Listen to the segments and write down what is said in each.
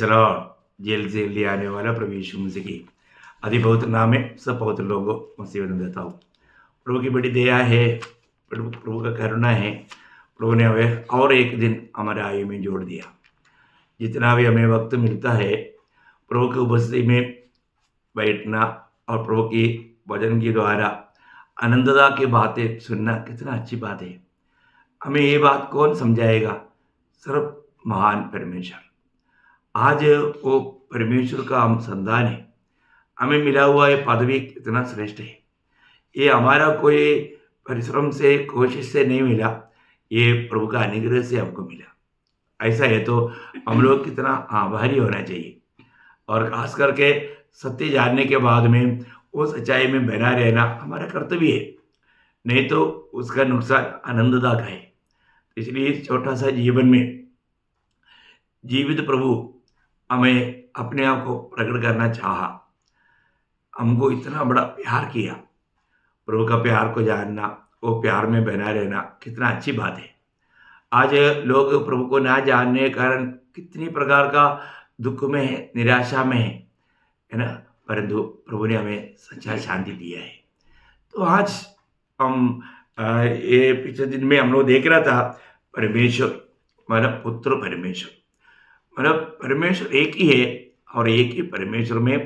Lord. Jail से ले आने वाला प्रभु यीशु मसीह की अति पवित्र नाम में सब पवित्र लोगों को मुसीबत देता हूँ। प्रभु की बड़ी दया है, प्रभु का करुणा है। प्रभु ने हमें और एक दिन हमारे आयु में जोड़ दिया। जितना भी हमें वक्त मिलता है प्रभु की उपस्थिति में बैठना और प्रभु की वचन के द्वारा आनंददा की बातें सुनना कितना अच्छी बात है। हमें ये बात कौन समझाएगा? सिर्फ महान परमेश्वर। आज वो परमेश्वर का हम संतान है, हमें मिला हुआ ये पदवी कितना श्रेष्ठ है। ये हमारा कोई परिश्रम से कोशिश से नहीं मिला, ये प्रभु का अनुग्रह से हमको मिला। ऐसा है तो हम लोग कितना आभारी होना चाहिए। और खास करके सत्य जानने के बाद में वो सच्चाई में बना रहना हमारा कर्तव्य है, नहीं तो उसका नुकसान आनंददायक है। इसलिए छोटा सा जीवन में जीवित प्रभु हमें अपने आप को प्रकट करना चाहा, हमको इतना बड़ा प्यार किया। प्रभु का प्यार को जानना, वो प्यार में बना रहना कितना अच्छी बात है। आज लोग प्रभु को ना जानने के कारण कितनी प्रकार का दुख में है, निराशा में है ना, परंतु प्रभु ने हमें सच्चा शांति दिया है। तो आज हम ये पिछले दिन में हम लोग देख रहा था परमेश्वर मतलब पुत्र परमेश्वर, मतलब परमेश्वर एक ही है और एक ही परमेश्वर में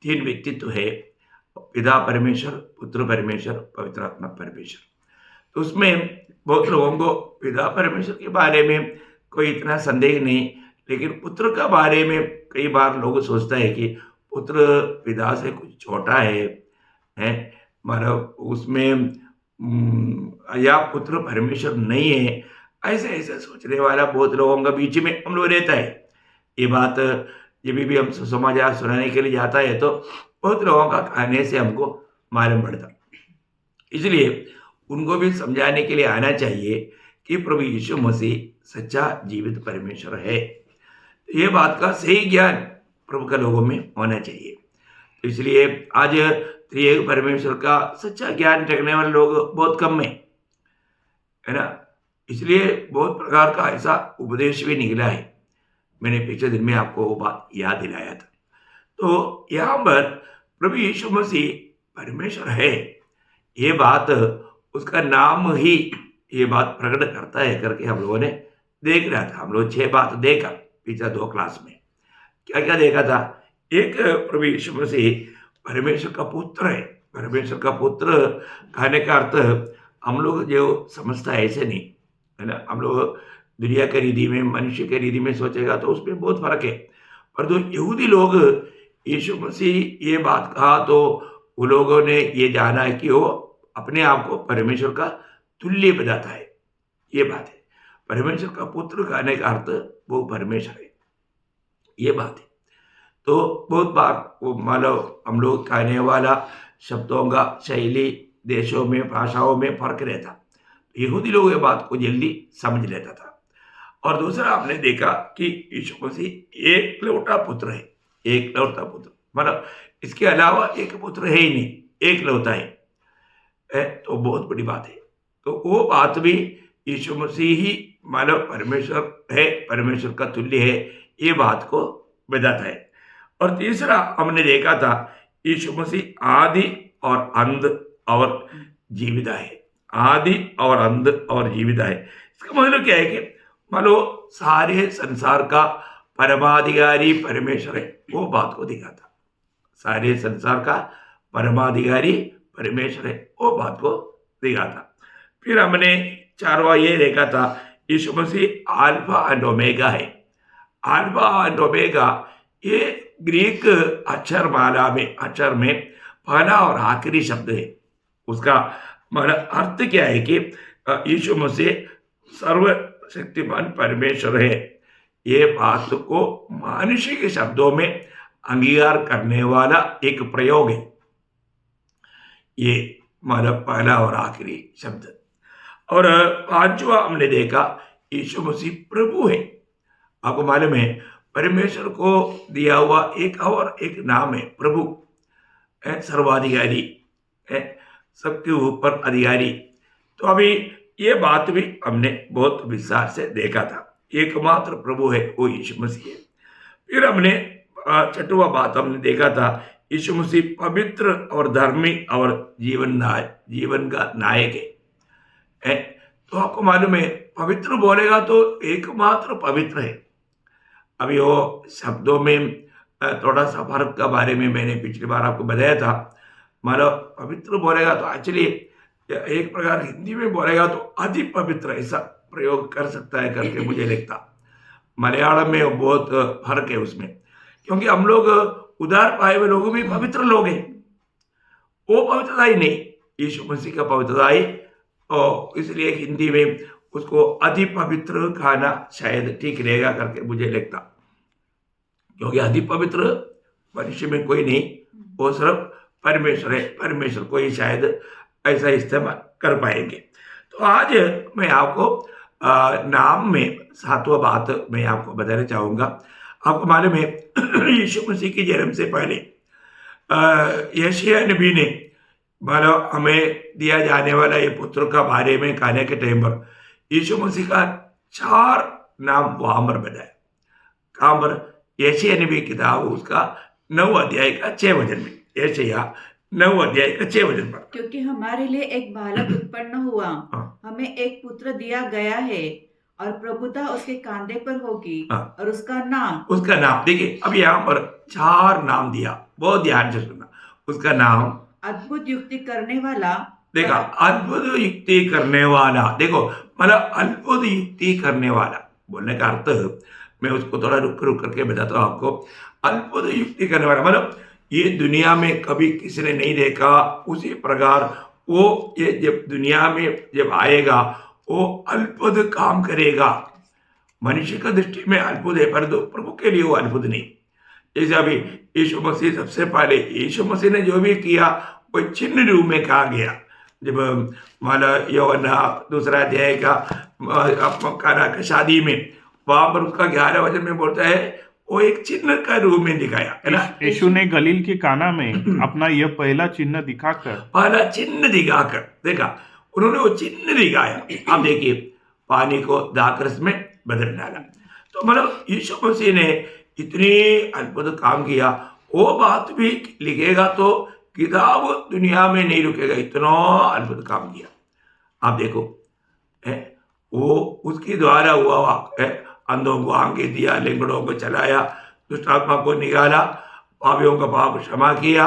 तीन व्यक्तित्व है, पिता परमेश्वर, पुत्र परमेश्वर, पवित्र आत्मा परमेश्वर। तो उसमें बहुत लोगों को पिता परमेश्वर के बारे में कोई इतना संदेह नहीं, लेकिन पुत्र का बारे में कई बार लोग सोचता है कि पुत्र पिता से कुछ छोटा है मतलब उसमें या पुत्र परमेश्वर नहीं है, ऐसे ऐसे सोचने वाला बहुत लोगों का बीच में हम लोग रहता है। ये बात जब भी हम समाचार सुनाने के लिए जाता है तो बहुत लोगों का कहने से हमको मालूम पड़ता, इसलिए उनको भी समझाने के लिए आना चाहिए कि प्रभु यीशु मसीह सच्चा जीवित परमेश्वर है। तो ये बात का सही ज्ञान प्रभु के लोगों में होना चाहिए। तो इसलिए आज त्रिएक परमेश्वर का सच्चा ज्ञान रखने वाले लोग बहुत कम है ना। इसलिए बहुत प्रकार का ऐसा उपदेश भी निकला है। मैंने पिछले दिन में आपको वो बात याद दिलाया था। तो यहाँ पर प्रभु यीशु मसीह परमेश्वर है, ये बात उसका नाम ही ये बात प्रकट करता है करके हम लोगों ने देख रहा था। हम लोग 6 बात देखा पिछले 2 क्लास में। क्या क्या देखा था? एक, प्रभु यीशु मसीह परमेश्वर का पुत्र है। परमेश्वर का पुत्र कहने का अर्थ हम लोग जो समझता है ऐसे नहीं है ना। हम लोग दुनिया के रीति में, मनुष्य के रीति में सोचेगा तो उसमें बहुत फर्क है। पर जो यहूदी लोग यीशु मसीह ये बात कहा तो उन लोगों ने ये जाना है कि वो अपने आप को परमेश्वर का तुल्य बताता है। ये बात है, परमेश्वर का पुत्र कहने का अर्थ वो परमेश्वर है, ये बात है। तो बहुत बार वो मानो हम लोग कहने वाला शब्दों का शैली देशों में, भाषाओं में फर्क रहता। यहूदी लोग ये बात को जल्दी समझ लेता था। और दूसरा हमने देखा कि यीशु मसीह एक लौटा पुत्र है, एक लौटा पुत्र, मतलब इसके अलावा एक पुत्र है ही नहीं, एक लौटा है। तो बहुत बड़ी बात है। तो वो बात भी यीशु मसीह ही मानव परमेश्वर है, परमेश्वर का तुल्य है, ये बात को बताता है। और तीसरा हमने देखा था यीशु मसीह आदि और अंत और जीवित है। आदि और अंत और जीवित है, इसका मतलब क्या है कि मानो सारे संसार का परमाधिकारी परमेश्वर है, वो बात को दिखाता। सारे संसार का परमाधिकारी परमेश्वर है, वो बात को दिखाता। फिर हमने 4वां ये देखा था यीशु मसीह अल्फा एंड ओमेगा है। अल्फा एंड ओमेगा ये ग्रीक अक्षरमाला में, अक्षर में पहला और आखिरी शब्द है। उसका मतलब अर्थ क्या है कि यीशु मसीह सर्वशक्तिमान परमेश्वर है। ये बात को मानुषिक शब्दों में अंगीकार करने वाला एक प्रयोग है, ये मतलब पहला और आखिरी शब्द। और 5वां हमने देखा यीशु मसीह प्रभु है। आपको मालूम है परमेश्वर को दिया हुआ एक नाम है प्रभु, सर्वाधिकारी है, सबके ऊपर अधिकारी। तो अभी ये बात भी हमने बहुत विस्तार से देखा था। एकमात्र प्रभु है वो यीशु मसीह है। फिर हमने छठवां बात हमने देखा था, यीशु मसीह पवित्र और धर्मी और जीवन का नायक है। तो आपको मालूम है, पवित्र बोलेगा तो एकमात्र पवित्र है। अभी वो शब्दों में थोड़ा सा फर्क का बारे में मैंने पिछली बार आपको बताया था। मतलब पवित्र बोलेगा तो एक्चुअली एक प्रकार हिंदी में बोलेगा तो अति पवित्र ऐसा प्रयोग कर सकता है करके मुझे लगता। मलयालम में बहुत फर्क है उसमें, क्योंकि हम लोग उधार पाए हुए लोग भी पवित्र लोग हैं। वो पवित्रता ही नहीं, यीशु मसीह का पवित्रता ही, और इसलिए हिंदी में उसको अति पवित्र कहना शायद ठीक रहेगा करके मुझे लगता, क्योंकि अति पवित्र मनुष्य में कोई नहीं, वो सिर्फ परमेश्वर है। परमेश्वर को ही शायद ऐसा इस्तेमाल कर पाएंगे। तो आज मैं आपको नाम में 7वां बात मैं आपको बताना चाहूँगा। आपको मालूम है यीशु मसीह के जन्म से पहले यशायाह नबी ने मतलब हमें दिया जाने वाला ये पुत्र का बारे में कहने के टाइम पर यीशु मसीह का 4 नाम वहां पर बताया। कहाँ पर? यशायाह नबी किताब उसका 9 अध्याय का 6 वचन में, यशायाह 9 अध्याय का 6 वचन पर, क्योंकि हमारे लिए एक बालक उत्पन्न हुआ, हमें एक पुत्र दिया गया है और प्रभुता उसके कांधे पर होगी, और उसका नाम देखिए, अब यहाँ पर 4 नाम दिया, बहुत ध्यान से सुनना। उसका नाम अद्भुत युक्ति करने वाला। देखा, अद्भुत युक्ति करने वाला। देखो मतलब अद्भुत युक्ति करने वाला बोलने का अर्थ मैं उसको थोड़ा रुक करके बताता हूँ आपको। अद्भुत युक्ति करने वाला मतलब ये दुनिया में कभी किसी ने नहीं देखा, उसी प्रकार वो ये जब दुनिया में जब आएगा वो अद्भुत काम करेगा। मनुष्य का दृष्टि में अद्भुत है, पर प्रभु के लिए वो अद्भुत नहीं। जैसे अभी यीशु मसीह, सबसे पहले यीशु मसीह ने जो भी किया वो चिन्ह रूप में कहा गया। जब माना यूहन्ना 2 अध्याय का काना का शादी में, वहां पर उसका 11 वचन में बोलता है वो एक चिन्ह का रूप में दिखाया, है ना। यीशु ने गलील के काना में अपना यह पहला चिन्ह दिखाकर देखा, उन्होंने वो चिन्ह दिखाया। अब देखिए, पानी को दाखरस में बदल डाला। तो मतलब यीशु मसीह ने इतनी अद्भुत काम किया, वो बात भी लिखेगा तो किताब दुनिया में नहीं रुकेगा, इतना अद्भुत काम किया। आप देखो वो उसके द्वारा हुआ है, अंधों को आंखें दिया, लिंगड़ों को चलाया, दुष्ट आत्मा को निकाला, पापियों का पाप क्षमा किया,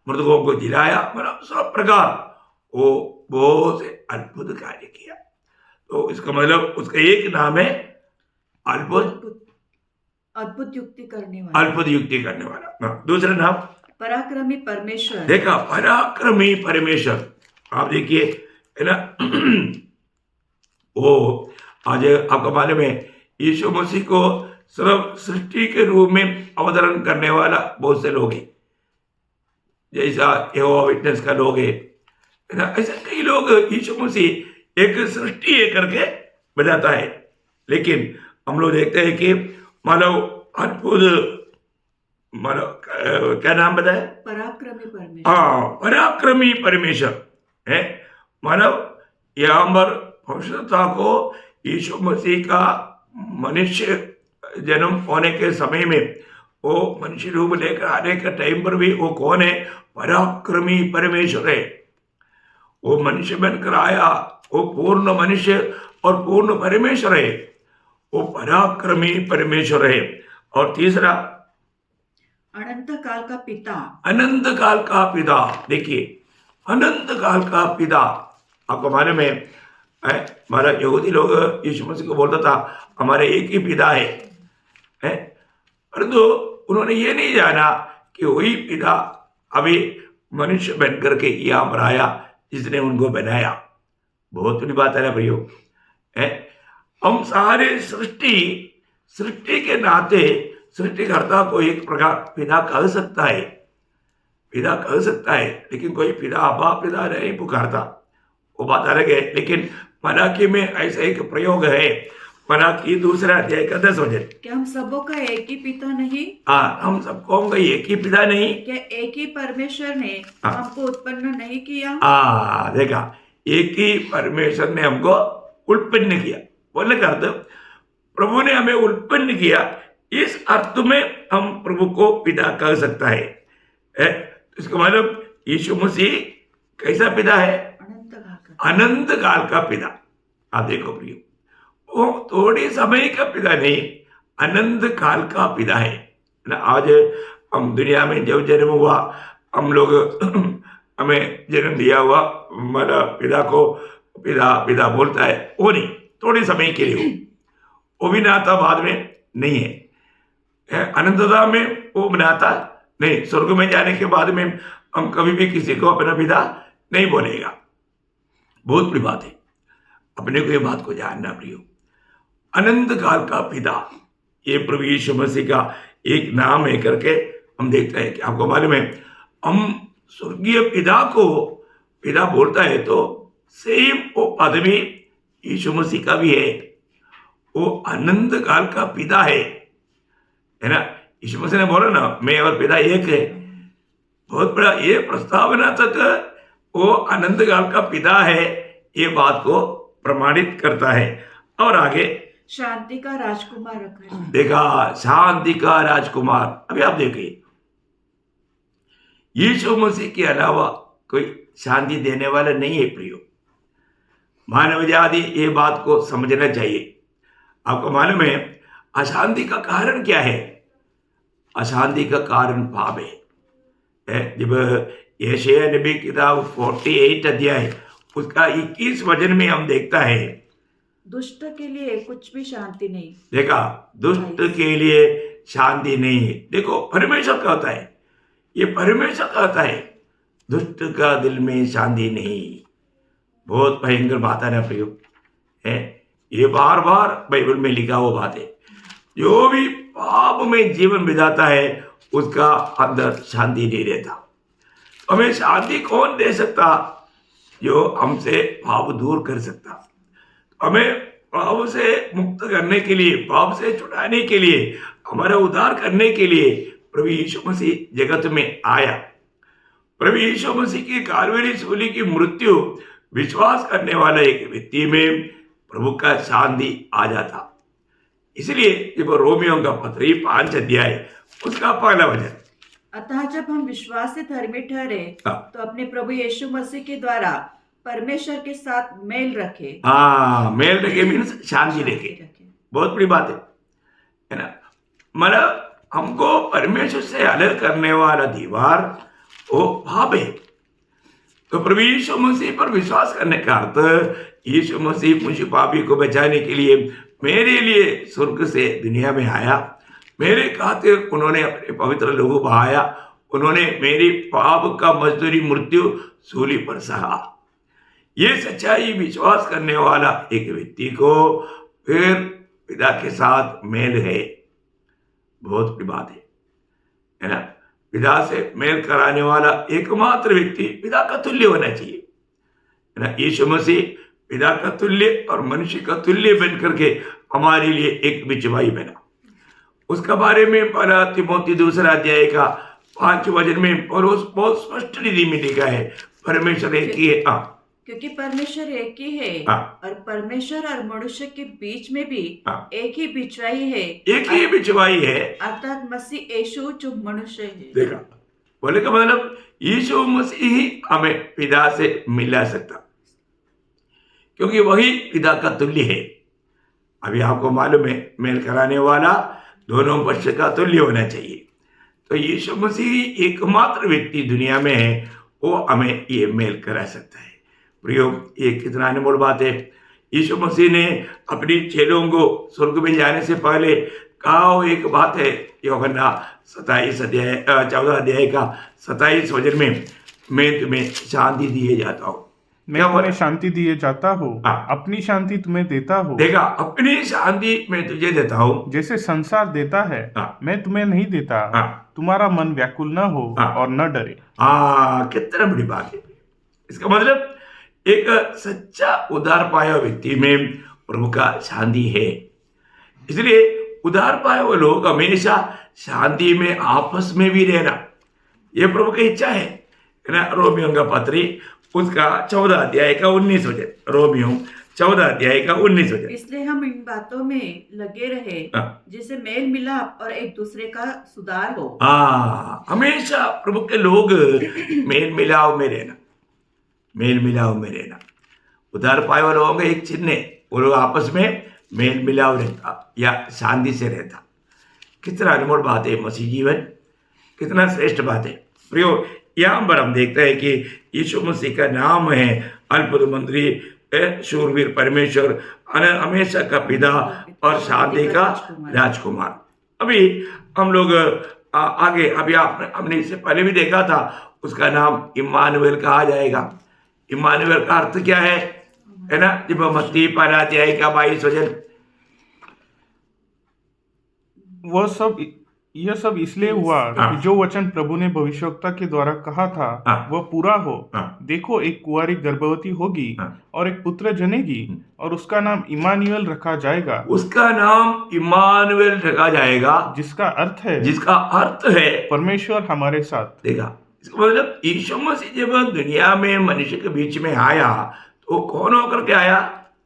मृतकों को जिलाया, मतलब सब प्रकार वो बहुत से अद्भुत कार्य किया। तो इसका मतलब उसका एक नाम है अद्भुत युक्ति करने वाला। दूसरा नाम पराक्रमी परमेश्वर। देखा, पराक्रमी परमेश्वर। आप देखिए, है ना। वो आज आपका मालूम है यीशु मसीह को सिर्फ सृष्टि के रूप में अवतरण करने वाला बहुत से लोग हैं, जैसा यहोवा विटनेस का लोग है ना। ऐसे कई लोग यीशु मसीह एक सृष्टि है करके बताता है, लेकिन हम लोग देखते हैं कि मानव अद्भुत, मानव क्या नाम बताया? पराक्रमी परमेश्वर। पराक्रमी परमेश्वर है। मानव यहाँ पर भविष्यता को यीशु मसीह का मनुष्य जन्म होने के समय में वो मनुष्य रूप लेकर आने के टाइम पर भी वो कौन है? पराक्रमी परमेश्वर है। वो मनुष्य बनकर आया, वो पूर्ण मनुष्य और पूर्ण परमेश्वर है, वो पराक्रमी परमेश्वर है। और तीसरा अनंत काल का पिता। अनंत काल का पिता। देखिए, अनंत काल का पिता। आपको मालूम है हमारा यहूदी लोग यीशु मसीह को बोलता था हमारे एक ही पिता है, परंतु उन्होंने ये नहीं जाना कि वही पिता अभी मनुष्य बनकर के यहाँ पर आया जिसने उनको बनाया। बहुत बड़ी बात है ना भाइयों। हम सारे सृष्टि के नाते सृष्टिकर्ता को एक प्रकार पिता कह सकता है, लेकिन कोई पिता अब्बा पिता नहीं पुकारता, वो बात अलग है। लेकिन मलाकी में ऐसा एक प्रयोग है, मलाकी 2 अध्याय का 10 वचन। क्या हम सबों का एक ही पिता नहीं? हम सबको एक ही पिता नहीं? क्या एक ही परमेश्वर ने हमको उत्पन्न नहीं किया? देखा, एक ही परमेश्वर ने हमको उत्पन्न किया। बोलने का अर्थ प्रभु ने हमें उत्पन्न किया, इस अर्थ में हम प्रभु को पिता कह सकता है। इसका मतलब यीशु मसीह कैसा पिता है? अनंत काल का पिता। आप देखो प्रियो, वो थोड़े समय का पिता नहीं, अनंत काल का पिता है ना। आज हम दुनिया में जब जन्म हुआ, हम लोग हमें जन्म दिया हुआ, हमारा पिता को पिता पिता बोलता है, वो नहीं, थोड़े समय के लिए वो भी नाता बाद में नहीं है। अनंतता में वो बनाता नहीं। स्वर्ग में जाने के बाद में हम कभी भी किसी को अपना पिता नहीं बोलेगा। बहुत बड़ी बात है, अपने को ये बात को जानना प्रियो। अनंत काल का पिता, ये प्रभु यीशु मसीह का एक नाम है करके हम देखते हैं कि आपको मालूम है, हम स्वर्गीय पिता को पिता बोलता है तो सेम वो पदवी यीशु मसीह का भी है। वो अनंत काल का पिता है ना। यीशु मसीह ने बोला ना, मैं और पिता एक है। बहुत बड़ा ये प्रस्तावना तक वो अनंत काल का पिता है, ये बात को प्रमाणित करता है। और आगे शांति का राजकुमार रखा है। देखा, शांति का राजकुमार। अभी आप देखिए, यीशु मसीह के अलावा कोई शांति देने वाला नहीं है प्रियो। मानव जाति ये बात को समझना चाहिए। आपको मालूम है अशांति का कारण क्या है? अशांति का कारण पाप है। जब यशायाह नबी किताब 48 अध्याय उसका 21 वचन में हम देखता है, दुष्ट के लिए कुछ भी शांति नहीं। देखा, दुष्ट के लिए शांति नहीं है। देखो, परमेश्वर कहता है, ये परमेश्वर कहता है, दुष्ट का दिल में शांति नहीं। बहुत भयंकर बात है ना प्रियो, है ये बार बार बाइबल में लिखा हुआ बात है। जो भी पाप में जीवन बिताता है उसका अंदर शांति नहीं रहता। हमें शांति कौन दे सकता? जो हमसे पाप दूर कर सकता। हमें पाप से मुक्त करने के लिए, पाप से छुड़ाने के लिए, हमारा उद्धार करने के लिए प्रभु यीशु मसीह जगत में आया। प्रभु यीशु मसीह की कालवरी सूली की मृत्यु विश्वास करने वाला एक व्यक्ति में प्रभु का शांति आ जाता। इसलिए जब रोमियो का पत्री 5 अध्याय उसका पहला वचन, अतः जब हम विश्वास से धर्मी ठहरे तो अपने प्रभु यीशु मसीह के द्वारा परमेश्वर के साथ मेल रखे। मेल रखे मीन्स शांति रखे। बहुत बड़ी बात है ना। मतलब हमको परमेश्वर से अलग करने वाला दीवार वो पाप है। तो प्रभु यीशु मसीह पर विश्वास करने का अर्थ, यीशु मसीह मुझे पापी को बचाने के लिए मेरे लिए स्वर्ग से दुनिया में आया। मेरे खातिर उन्होंने अपने पवित्र लहू बहाया। उन्होंने मेरी पाप का मजदूरी मृत्यु सूली पर सहा। ये सच्चाई विश्वास करने वाला एक व्यक्ति को फिर पिता के साथ मेल है। बहुत बड़ी बात है ना। पिता से मेल कराने वाला एकमात्र व्यक्ति पिता का तुल्य होना चाहिए, है ना। यीशु मसीह पिता का तुल्य और मनुष्य का तुल्य बन करके हमारे लिए एक बिचवाई बना। उसका बारे में पहला तिमोथी 2 अध्याय का 5 वचन में बहुत स्पष्ट रीति में लिखा है, परमेश्वर एक ही है। क्योंकि परमेश्वर एक ही है और परमेश्वर और मनुष्य के बीच में भी एक ही बिचवाई है। एक ही बिचवाई है, अर्थात मसीह यीशु जो मनुष्य है। देखा, बोले का मतलब यीशु मसीह ही हमें पिता से मिला सकता, क्योंकि वही पिता का तुल्य है। अभी आपको मालूम है मेल कराने वाला दोनों पक्ष का तुल्य होना चाहिए। तो यीशु मसीह एकमात्र व्यक्ति दुनिया में है, वो हमें ये मेल करा सकता है। प्रियो, ये कितना अनमोल बात है। यीशु मसीह ने अपनी चेलों को स्वर्ग में जाने से पहले कहा एक बात है, यूहन्ना 14 अध्याय का 27 वचन में, मैं तुम्हें शांति दिए जाता हूँ। मैं तुम्हें शांति दिए जाता हूँ, अपनी शांति तुम्हें देता हूँ। देखा, अपनी शांति मैं तुझे देता हूँ, जैसे संसार देता है मैं तुम्हें नहीं देता। तुम्हारा मन व्याकुल न हो और न डरे। कितना बड़ी बात है। इसका मतलब एक सच्चा उद्धार पाया व्यक्ति में प्रभु का शांति है। इसलिए उद्धार पाए हुए लोग हमेशा शांति में आपस में भी रहना, यह प्रभु की इच्छा है ना। रोमियो का पत्री उसका 14 अध्याय का 19 वचन, रोमियो 14 अध्याय का 19 वचन। इसलिए हम इन बातों में लगे रहे जिससे मेल मिलाप और एक दूसरे का सुधार हो। हमेशा प्रभु के लोग मेल मिलाव में रहना, मेल मिलाव में रहना। उधार पाए वाले होंगे एक चिन्ह, वो लोग आपस में मेल मिलाव रहता या शांति से रहता। कितना अनमोल बात है मसीह जीवन, कितना श्रेष्ठ बात है प्रियो। यहाँ पर हम देखते हैं कि यीशु मसीह का नाम है अद्भुत मंत्री, शूरवीर परमेश्वर, हमेशा का पिता और शांति का राजकुमार। अभी हम लोग आगे, अभी हमने इससे पहले भी देखा था, उसका नाम इम्मानुएल कहा जाएगा। इम्मानुएल का अर्थ क्या है ना? जब मत्ती 1 अध्याय का 22 वचन, यह सब इसलिए हुआ कि जो वचन प्रभु ने भविष्यवक्ता के द्वारा कहा था वह पूरा हो। देखो, एक कुंवारी गर्भवती होगी और एक पुत्र जनेगी और उसका नाम इम्मानुएल रखा जाएगा। उसका नाम इम्मानुएल रखा जाएगा, जिसका अर्थ है परमेश्वर हमारे साथ। देखा, इसका मतलब यीशु मसीह जब दुनिया में मनुष्य के बीच में आया तो कौन होकर के आया?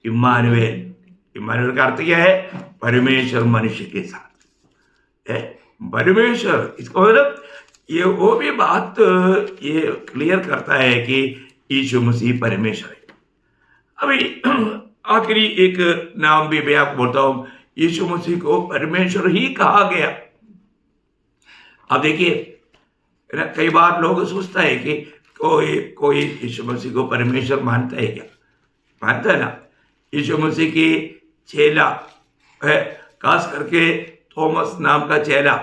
इम्मानुएल। इम्मानुएल का अर्थ क्या है? परमेश्वर मनुष्य के साथ है, परमेश्वर। इसका मतलब ये वो भी बात ये क्लियर करता है कि यीशु मसीह परमेश्वर है। अभी आखिरी एक नाम भी मैं आपको बोलता हूं, यीशु मसीह को परमेश्वर ही कहा गया। अब देखिए, कई बार लोग सोचता है कि कोई यीशु मसीह को परमेश्वर मानता है क्या? मानता है ना। यीशु मसीह की चेला है, खास करके थॉमस नाम का चेला,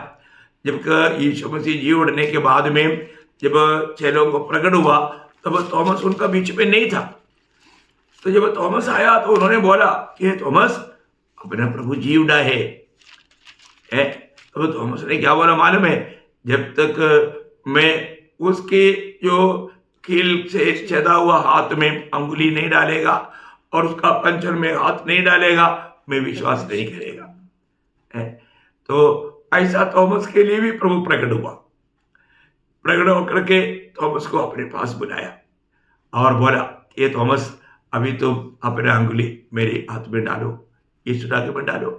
जब यीशु मसीह जी उड़ने के बाद में जब चेलों को प्रकट हुआ तब थॉमस उनका बीच में नहीं था। तो जब थॉमस आया तो उन्होंने बोला कि थॉमस, अपना प्रभु जी उड़ा है। तब थॉमस ने क्या बोला मालूम है? जब तक मैं उसके जो कील से छेदा हुआ हाथ में अंगुली नहीं डालेगा और उसका पंचर में हाथ नहीं डालेगा, मैं विश्वास नहीं करेगा। तो ऐसा थॉमस के लिए भी प्रभु प्रकट हुआ। प्रकट होकर के थॉमस को अपने पास बुलाया और बोला कि थॉमस, अभी तुम अपना अंगुली मेरे हाथ में डालो, यीशु के में डालो,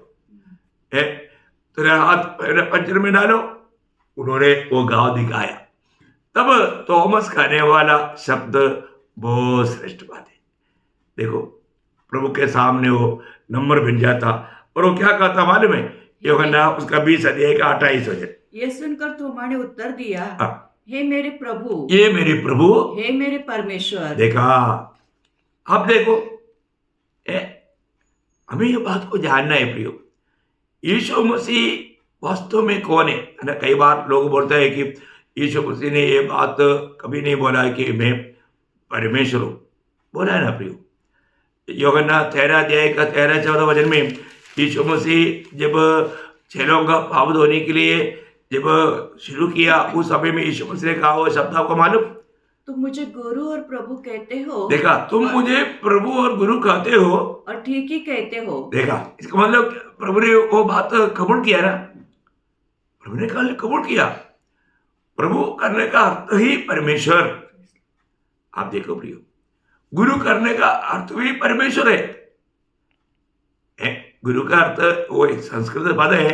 तेरा हाथ मेरे पंजर में डालो। उन्होंने वो घाव दिखाया। तब थॉमस कहने वाला शब्द बहुत श्रेष्ठ बात है। देखो, प्रभु के सामने वो नंबर बन जाता और वो क्या कहता मालूम है? यूहन्ना उसका 20 अध्याय का 28 वचन। ये सुनकर थोमा ने उत्तर दिया, हे मेरे प्रभु, ये मेरे प्रभु, हे मेरे परमेश्वर। देखा, अब देखो, हमें ये बात को जानना है प्रियो, यीशु मसीह वास्तव में कौन है ना? कई बार लोग बोलते हैं कि यीशु मसीह ने ये बात कभी नहीं बोला कि मैं परमेश्वर हूं। बोला है ना प्रियो? यूहन्ना 13 अध्याय का 13-14 वचन में यीशु मसीह जब चेलों का पाप धोने के लिए जब शुरू किया, उस समय में यीशु मसीह ने कहा वो शब्द आपको मालूम? तुम मुझे गुरु और प्रभु कहते हो। देखा, तुम मुझे प्रभु और गुरु कहते हो और ठीक ही कहते हो। देखा, इसका मतलब प्रभु ने वो बात कबूल किया ना। प्रभु ने कबूल किया। प्रभु करने का अर्थ ही परमेश्वर। आप देखो प्रियो, गुरु करने का अर्थ भी परमेश्वर है। गुरु का अर्थ वो एक संस्कृत पद है,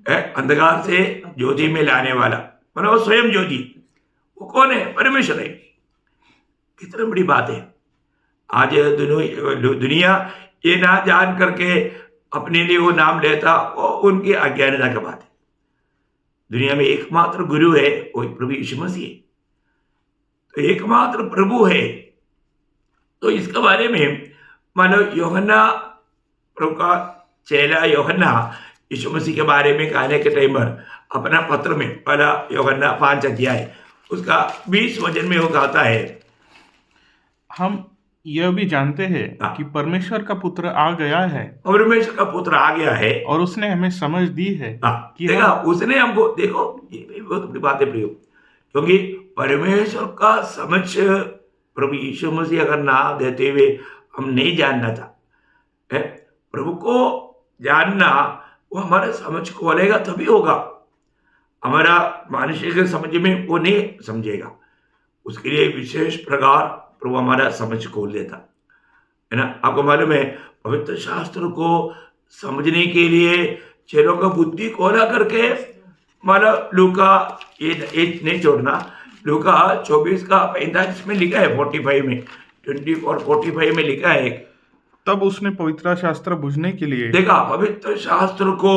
अंधकार से ज्योति में लाने वाला, मतलब वो स्वयं ज्योति। वो कौन है? परमेश्वर है। कितनी बड़ी बात है। आज दुनिया ये ना जान करके अपने लिए वो नाम लेता, वो उनकी अज्ञानता की बात है। दुनिया में एकमात्र गुरु है, वो प्रभु यीशु मसीह है। तो एकमात्र प्रभु है। तो इसके बारे में मानो यूहन्ना, प्रभु का चेला यूहन्ना, यीशु मसीह के बारे में कहने के टाइम पर अपना पत्र में 1 यूहन्ना 5 अध्याय उसका 20 वचन में वो कहता है, हम यह भी जानते हैं कि परमेश्वर का पुत्र आ गया है। परमेश्वर का पुत्र आ गया है और उसने हमें समझ दी है कि देखा, उसने हमको, देखो ये भी बहुत बड़ी बात है प्रियो, क्योंकि परमेश्वर का समझ प्रभु यीशु मसीह अगर ना देते हुए हम नहीं जानना था। प्रभु को जानना वो हमारे समझ को खोलेगा तभी होगा। हमारा मानसिक समझ में वो नहीं समझेगा। उसके लिए विशेष प्रकार प्रभु हमारा समझ खोल देता। है ना। आपको मालूम है पवित्र शास्त्र को समझने के लिए चेलों का बुद्धि खोला करके, मतलब लूका ये नहीं छोड़ना, लूका 24 का 45 में लिखा है, 45 में 24 और 45 में लिखा है। तब उसने पवित्र शास्त्र बुझने के लिए, देखा, पवित्र शास्त्र को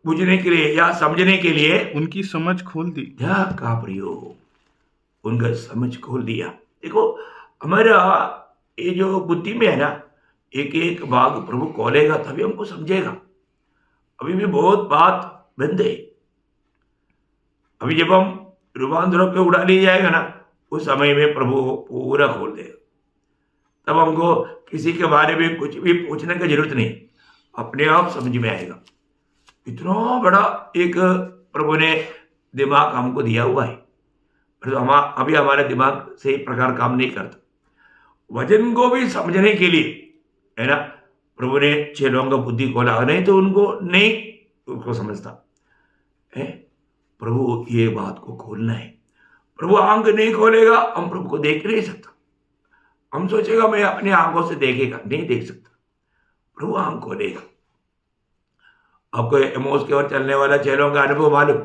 बुझने के लिए या समझने के लिए उनकी समझ खोल दी। क्या का प्रयोग, उनका समझ खोल दिया। देखो हमारा ये जो बुद्धि में है ना, एक एक भाग प्रभु खोलेगा तभी हमको समझेगा। अभी भी बहुत बात बंद है। अभी जब हम रूपांतरों पे उड़ा लिया जाएगा ना, उस समय में प्रभु पूरा खोल देगा। तब हमको किसी के बारे में कुछ भी पूछने की जरूरत नहीं, अपने आप समझ में आएगा। इतना बड़ा एक प्रभु ने दिमाग हमको दिया हुआ है, तो हम अभी हमारा दिमाग सही प्रकार काम नहीं करता। वचन को भी समझने के लिए, है ना, प्रभु ने चेलों का बुद्धि खोला, नहीं तो उनको नहीं उसको समझता है। प्रभु ये बात को खोलना है। प्रभु आंख नहीं खोलेगा, हम प्रभु को देख नहीं सकता। हम सोचेगा मैं अपने आंखों से देखेगा, नहीं देख सकता। प्रभु आंख खोलेगा। आपको एमोस की ओर चलने वाला चेलों का अनुभव मालूम,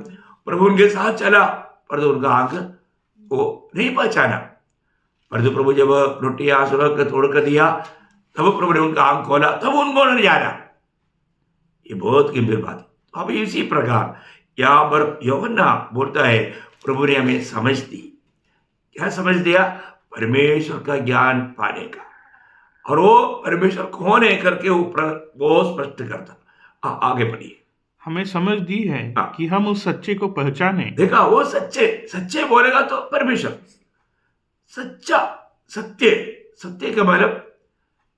प्रभु उनके साथ चला परंतु उनका आंख को नहीं पहचाना। परंतु प्रभु जब रोटी आंसू रख तोड़ कर दिया, तब प्रभु ने उनका आंख खोला, तब उनको न जाना। ये बहुत गंभीर बात है। अब इसी प्रकार यहाँ पर यूहन्ना बोलता है, प्रभु ने हमें समझ दी। क्या समझ दिया? परमेश्वर का ज्ञान पाने का, और वो परमेश्वर कौन है करके ऊपर वो स्पष्ट करता। आगे बढ़िए। हमें समझ दी है कि हम उस सच्चे को पहचाने। देखा, वो सच्चे बोलेगा तो परमेश्वर सच्चा, सत्य, सत्य का मतलब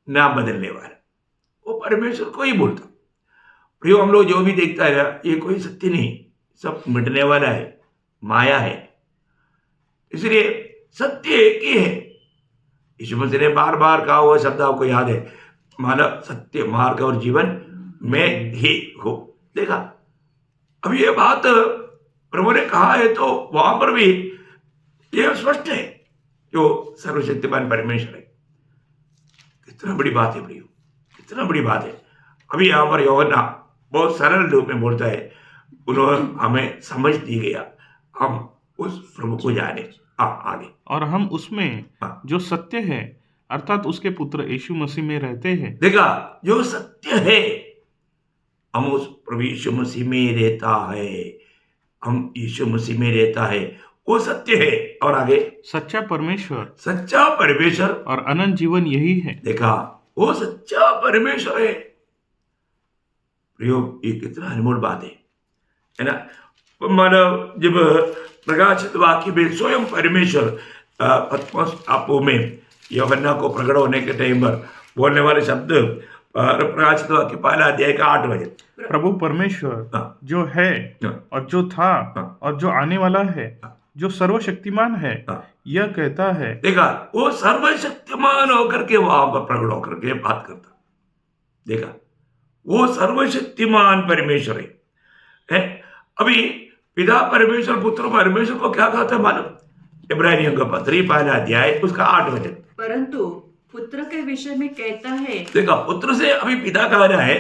नाम बदलने वाला, वो परमेश्वर को ही बोलता। प्रियो, हम लोग जो भी देखता है ये कोई सत्य नहीं, सब मिटने वाला है, माया है। इसलिए सत्य एक ही है। यीशु मसीह ने बार बार कहा हुआ शब्द आपको याद है, मानव सत्य, मार्ग और जीवन मैं ही हूं। देखा, अब ये बात प्रभु ने कहा है तो वहां पर भी ये स्पष्ट है जो सर्वशक्तिमान परमेश्वर है। कितना बड़ी बात है प्रियो, कितना बड़ी बात है। अभी यहां पर यूहन्ना बहुत सरल रूप में बोलता है, उन्होंने हमें समझ दी गया, हम उस प्रभु को जाने। आगे, और हम उसमें जो सत्य है अर्थात उसके पुत्र यीशु मसीह में रहते हैं। देखा, जो सत्य है हम उस प्रभु यीशु मसीह में रहता है, हम यीशु मसीह में रहता है, वो सत्य है। और आगे, सच्चा परमेश्वर और अनंत जीवन यही है। देखा, वो सच्चा परमेश्वर है। प्रियो, ये कितना अनमोल बात है ना। मानव जब प्रकाशित वाक्य में स्वयं परमेश्वर पतमस टापू में यूहन्ना को प्रकट होने के टाइम पर बोलने वाले शब्द, प्रकाशित वाक्य 1 अध्याय का 8 वचन, प्रभु परमेश्वर जो है और जो था और जो आने वाला है, जो सर्वशक्तिमान है, यह कहता है। देखा, वो सर्वशक्तिमान होकर के वहां पर प्रकट होकर के बात करता। देखा, वो सर्वशक्तिमान परमेश्वर है। अभी पिता परमेश्वर पुत्र परमेश्वर को क्या कहता है मालूम? इब्रानियों का पत्र 1 अध्याय उसका 8 वचन, परंतु पुत्र के विषय में कहता है। देखा, पुत्र से अभी पिता कह रहा है,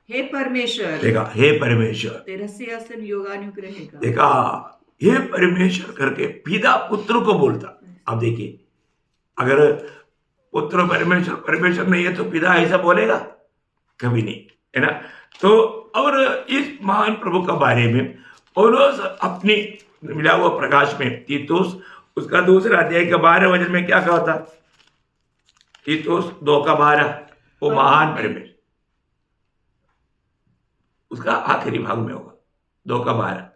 हे परमेश्वर। देखा, हे परमेश्वर, तेरा सिंहासन युगानुयुग रहेगा। देखा, हे परमेश्वर करके पिता पुत्र को बोलता। अब देखिए, अगर पुत्र परमेश्वर नहीं है तो पिता ऐसा बोलेगा? कभी नहीं, है ना। तो और इस महान प्रभु के बारे में पौलुस अपनी मिला हुआ प्रकाश में तीतुस उसका 2 अध्याय के 12 वचन में क्या कहा था? तीतुस 2:12, वो महान परमेश्वर, उसका आखिरी भाग में होगा 2:12।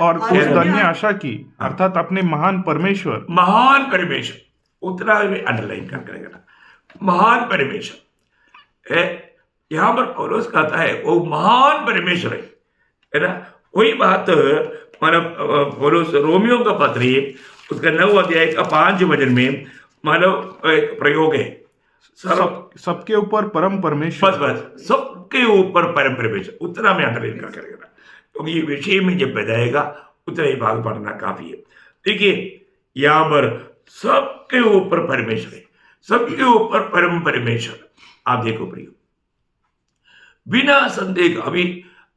और उस धन्य आशा की अर्थात अपने महान परमेश्वर उतना में अंडरलाइन कर करेगा, महान परमेश्वर है। यहां पर पौलुस कहता है वो महान परमेश्वर है ना। वही बात मतलब पौलुस रोमियो का पत्र है उसका 9 अध्याय का 5 वचन में मतलब एक प्रयोग है, सबके ऊपर परम परमेश्वर। बस सबके ऊपर परम परमेश्वर, उतना में अंडरलाइन कर करेगा, क्योंकि ये विषय में जब बताएगा उतना ही भाग पढ़ना काफी है। देखिए, यहाँ पर सबके ऊपर परमेश्वर है, सबके ऊपर परम परमेश्वर, आप देखो प्रियो, बिना संदेह अभी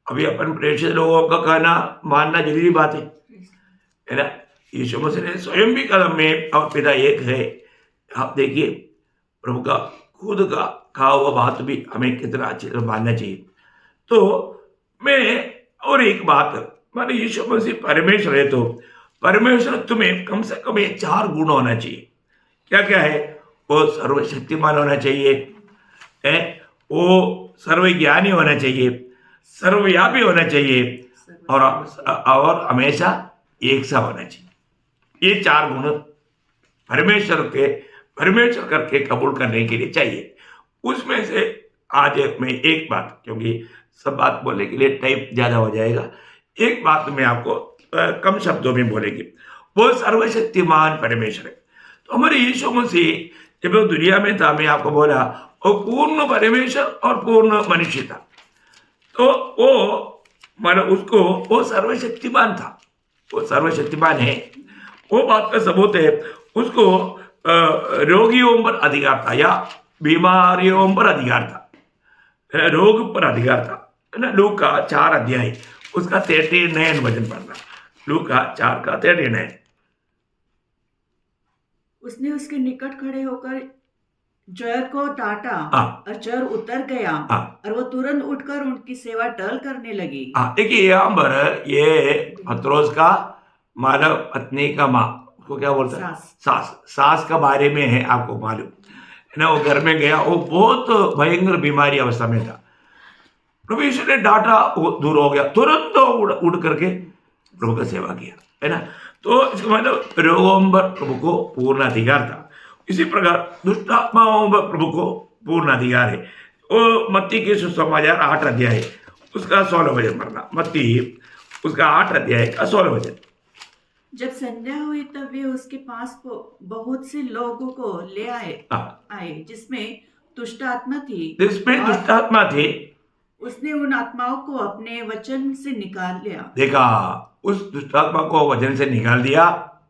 अभी अपन प्रेषित लोगों का कहना मानना जरूरी बात है ना। यीशु मसीह ने स्वयं भी कलम में अब पिता एक है, आप देखिए प्रभु का खुद का कहा हुआ बात भी हमें कितना अच्छी तरह मानना चाहिए। तो मैं और एक बात, माने यीशु मसीह परमेश्वर है तो परमेश्वर तुम्हें कम से कम ये 4 गुण होना चाहिए। क्या क्या है? वो सर्वशक्तिमान होना चाहिए, वो सर्वज्ञानी होना चाहिए, सर्वव्यापी होना चाहिए और हमेशा एक सा होना चाहिए। ये 4 गुण परमेश्वर करके कबूल करने के लिए चाहिए। उसमें से आज मैं एक बात, क्योंकि सब बात बोलने के लिए टाइम ज्यादा हो जाएगा, एक बात मैं आपको कम शब्दों में बोलेंगे। वो सर्वशक्तिमान परमेश्वर है। तो हमारे यीशु मसीह जब वो दुनिया में था, मैं आपको बोला वो पूर्ण परमेश्वर और पूर्ण मनुष्य था। तो वो मानो उसको वो सर्वशक्तिमान था, वो सर्वशक्तिमान है। वो बात का सबूत है, उसको रोगियों पर अधिकार था या बीमारियों पर अधिकार था, रोग पर अधिकार था, है ना। लूका 4 अध्याय उसका 39 वचन पढ़ना, लूका 4 का 39। उसने उसके निकट खड़े होकर जर को डांटा और जर उतर गया और वो तुरंत उठकर उनकी सेवा टहल करने लगी। देखिए यहाँ पर ये पत्रोस का मानव पत्नी का माँ, उसको क्या बोलता है? सास का बारे में है, आपको मालूम है ना। वो घर में गया, वो बहुत भयंकर बीमारी अवस्था में था। प्रभु यीशु ने डांटा, वो दूर हो गया, तुरंत उड़ करके प्रभु का सेवा किया, है ना। तो इसका मतलब रोगों पर प्रभु को पूर्ण अधिकार था। इसी प्रकार दुष्ट आत्माओं पर प्रभु को पूर्ण अधिकार है। वो मत्ती के सुसमाचार 8 अध्याय उसका 16 वचन पढ़ना, मत्ती उसका 8 अध्याय का 16 वचन। जब संध्या हुई तब वे उसके पास बहुत से लोगों को ले आए जिसमें दुष्ट आत्मा थी। उसने उन आत्माओं को अपने वचन से निकाल लिया। देखा, उस दुष्ट आत्मा को वचन से निकाल दिया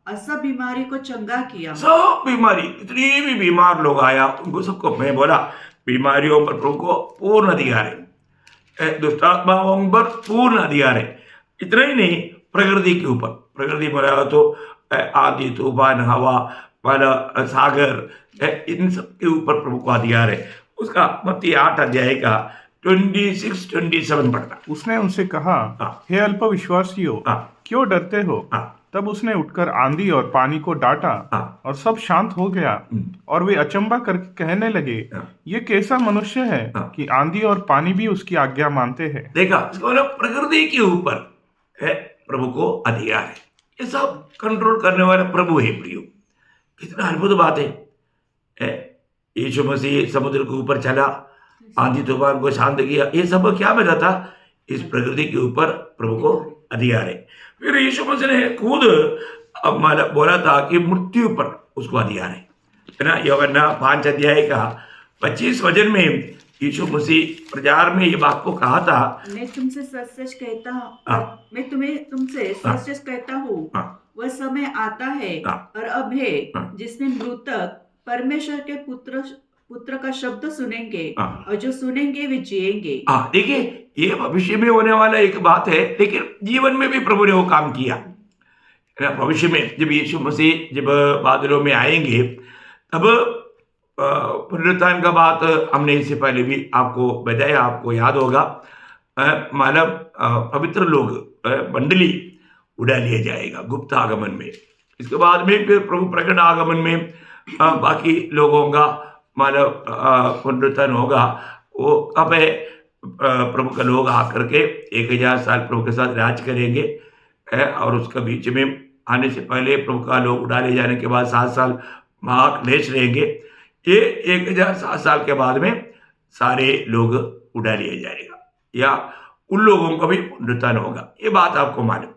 और सब बीमारी को चंगा किया। सब बीमारी, इतनी भी बीमार लोग आया उनको सबको मैं बोला बीमारियों पर प्रभु को पूर्ण अधिकार है, दुष्ट आत्माओं पर पूर्ण अधिकार है। इतना ही नहीं, प्रकृति के ऊपर, प्रकृति बोला तो आंधी तूफान हवा वाला सागर, इन सब के ऊपर प्रभु को अधिकार है। उसका मत्ती 8 अध्याय का 26-27 पढ़ना। उसने उनसे कहा, हे अल्प विश्वासियों, क्यों डरते हो? तब उसने उठकर आंधी और पानी को डांटा और सब शांत हो गया। और वे अचंबा करके कहने लगे, ये कैसा मनुष्य है कि आंधी और पानी भी उसकी आज्ञा मानते हैं। देखा, प्रकृति के ऊपर है प्रभु को अधिकार है। ये सब कंट्रोल करने वाला प्रभु है प्रियो। कितना अद्भुत बात है। यीशु मसीह समुद्र के ऊपर चला, आंधी तूफान को शांत किया। ये सब क्या बता था? इस प्रकृति के ऊपर प्रभु को अधिकार है। फिर यीशु मसीह ने खुद बोला था कि मृत्यु पर उसको अधिकार है ना। यूहन्ना 5 अध्याय का 25 वचन में यीशु मसीह प्रचार में ये बात को कहा था, मैं तुमसे सच कहता हूँ, मैं तुमसे सच कहता हूँ, वह समय आता है और अब है जिसमें मृतक परमेश्वर के पुत्र का शब्द सुनेंगे और जो सुनेंगे वे जिएंगे। देखिए, ये भविष्य में होने वाला एक बात है, लेकिन जीवन में भी प्रभु ने वो काम किया। भविष्य में जब यीशु मसीह जब बादलों में आएंगे, तब पुनरुत्थान का बात हमने इससे पहले भी आपको बताया, आपको याद होगा। मानव पवित्र लोग मंडली उड़ा लिया जाएगा गुप्त आगमन में। इसके बाद में फिर प्रभु प्रकट आगमन में बाकी लोगों का मानव पुनरुत्थान होगा। वो अब है प्रभु का लोग आकर के 1000 साल प्रभु के साथ राज करेंगे, और उसका बीच में आने से पहले प्रभु का लोग उड़ा ले जाने के बाद 7 साल महाक्लेश रहेंगे। ये 1007 साल के बाद में सारे लोग उड़ा लिया जाएगा या उन लोगों का भी पुनरुत्थान होगा। ये बात आपको मालूम।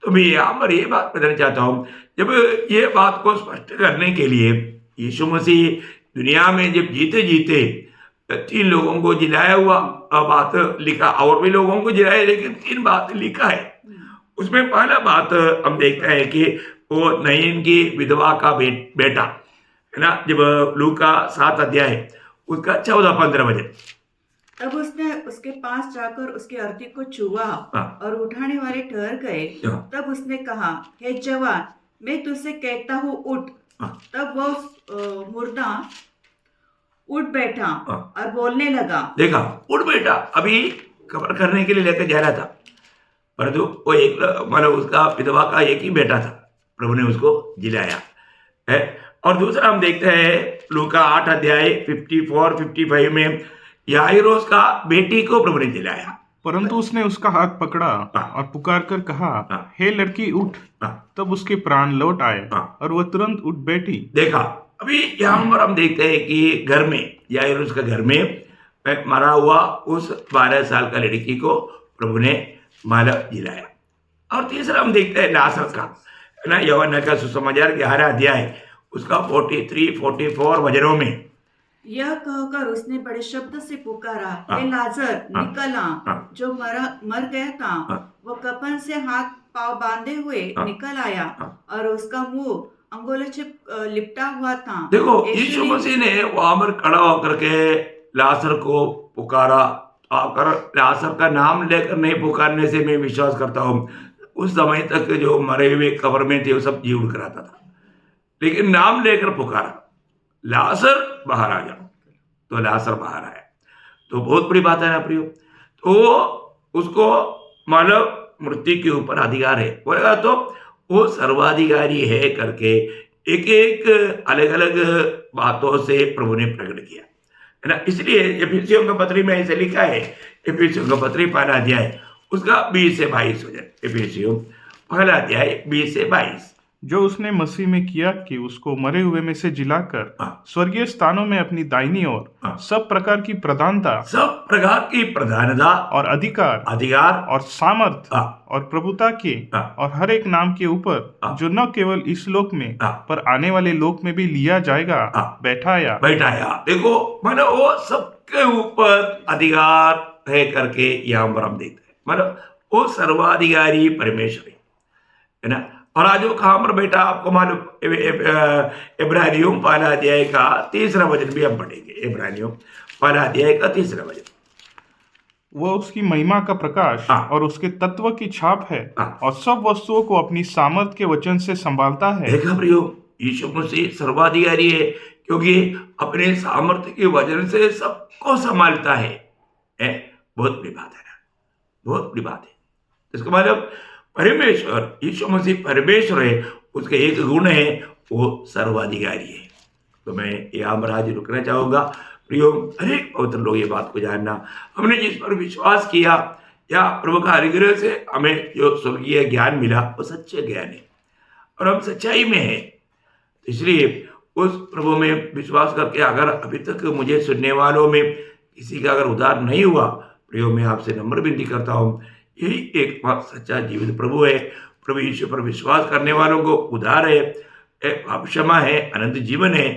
तो मैं यहाँ पर ये बात बताना चाहता हूँ, जब ये बात को स्पष्ट करने के लिए यीशु मसीह दुनिया में जब जीते 3 लोगों को जिलाया हुआ बात लिखा, और भी लोगों को जिलाया, लेकिन 3 बात लिखा है। उसमें पहला बात हम देखते हैं कि वो नयन की विधवा का बेटा है ना। जब लूका 7 अध्याय उसका 14-15 बजे। तब उसने उसके पास जाकर उसके अर्थी को छुआ और उठाने वाले ठहर गए। तब उसने कहा, हे जवान, मैं तुझसे कहता हूँ, उठ। तब वो मुर्दा उठ बैठा और बोलने लगा। देखा, उठ बैठा, अभी कब्र करने के लिए लेकर जा रहा था, परंतु वो एक मतलब उसका विधवा का एक ही बेटा था, प्रभु ने उसको जिलाया है। और दूसरा हम देखते हैं लूका 8 अध्याय 54-55 में याइरोस का बेटी को प्रभु ने जिलाया, परंतु उसने उसका हाथ पकड़ा और पुकार कर कहा, हे लड़की उठ। तब उसके प्राण लौट आए और वह तुरंत उठ बैठी। देखा, अभी यहाँ पर हम देखते हैं कि घर में, याइरोस का घर में मरा हुआ उस 12 साल का लड़की को प्रभु ने माला जिलाया। और तीसरा हम देखते हैं लाजर का, है ना, यूहन्ना का सुसमाचार 11 अध्याय उसका 43-44 वचनों में यह कहकर उसने बड़े शब्द से पुकारा, हे लाजर, निकल आ। जो मर गया था वो कफन से हाथ पांव बांधे हुए निकल आया और उसका मुंह अंगोले से लिपटा हुआ था। देखो, यीशु मसीह ने वहां पर खड़ा होकर के लाजर को पुकारा, आकर लाजर का नाम लेकर नहीं पुकारने से मैं विश्वास करता हूँ उस समय तक जो मरे हुए कब्र में थे वो सब जी उठ कराता था, लेकिन नाम लेकर पुकारा, लाजर बाहर आ जाओ, तो लाजर बाहर आया। तो बहुत बड़ी बात है ना प्रियो। तो उसको मानव मृत्यु के ऊपर अधिकार है, बोलेगा तो वो सर्वाधिकारी है करके एक एक अलग अलग बातों से प्रभु ने प्रकट किया, है ना। इसलिए एफिसियों का पत्री में ऐसे लिखा है, एफिसियों का पत्री 1 अध्याय उसका 20 से 22 हो जाए। एफिसियों 1 अध्याय 20 से 22, जो उसने मसीह में किया कि उसको मरे हुए में से जिलाकर स्वर्गीय स्थानों में अपनी दाहिनी ओर सब प्रकार की प्रधानता और अधिकार और सामर्थ और प्रभुता के और हर एक नाम के ऊपर जो न केवल इस लोक में पर आने वाले लोक में भी लिया जाएगा बैठाया। देखो, मतलब वो सबके ऊपर अधिकार है करके यहाँ पर हम देखते हैं, मतलब वो सर्वाधिकारी परमेश्वर है ना। और आज वो कहाँ पर बैठा आपको मालूम, इब्रानियों 1 अध्याय का 3रा वचन भी हम पढ़ेंगे। इब्रानियों 1 अध्याय का 3रा वचन, वह उसकी महिमा का प्रकाश और उसके तत्व की छाप है और सब वस्तुओं को अपनी सामर्थ के वचन से संभालता है। देखा प्रियो, यीशु मसीह सर्वाधिकारी है क्योंकि अपने सामर्थ्य के वचन से सबको संभालता है। बहुत बड़ी बात है ना, बहुत बड़ी बात है। इसका मतलब परमेश्वर, यीशु मसीह परमेश्वर है, उसके एक गुण है, वो सर्वाधिकारी है। तो मैं यहाँ पर आज रुकना चाहूँगा प्रियो। अनेक पवित्र लोग ये बात को जानना, हमने जिस पर विश्वास किया या प्रभु का अनुग्रह से हमें जो स्वर्गीय ज्ञान मिला वो सच्चे ज्ञान है और हम सच्चाई में हैं। इसलिए उस प्रभु में विश्वास करके अगर अभी तक मुझे सुनने वालों में किसी का अगर उद्धार नहीं हुआ, प्रियो मैं आपसे नम्र विनती करता हूँ, यही एक सच्चा जीवित प्रभु है। प्रभु यीशु पर विश्वास करने वालों को उद्धार है, पाप क्षमा है, अनंत जीवन है।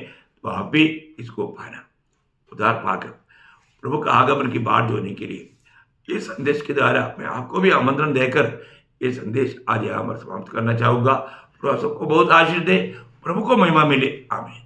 तो आप भी इसको पाना, उद्धार पाकर प्रभु का आगमन की बाट जोड़ने के लिए ये संदेश के द्वारा मैं आपको भी आमंत्रण देकर ये संदेश आज यहाँ पर समाप्त करना चाहूँगा। प्रभु सबको बहुत आशीष दे, प्रभु को महिमा मिले। आमीन।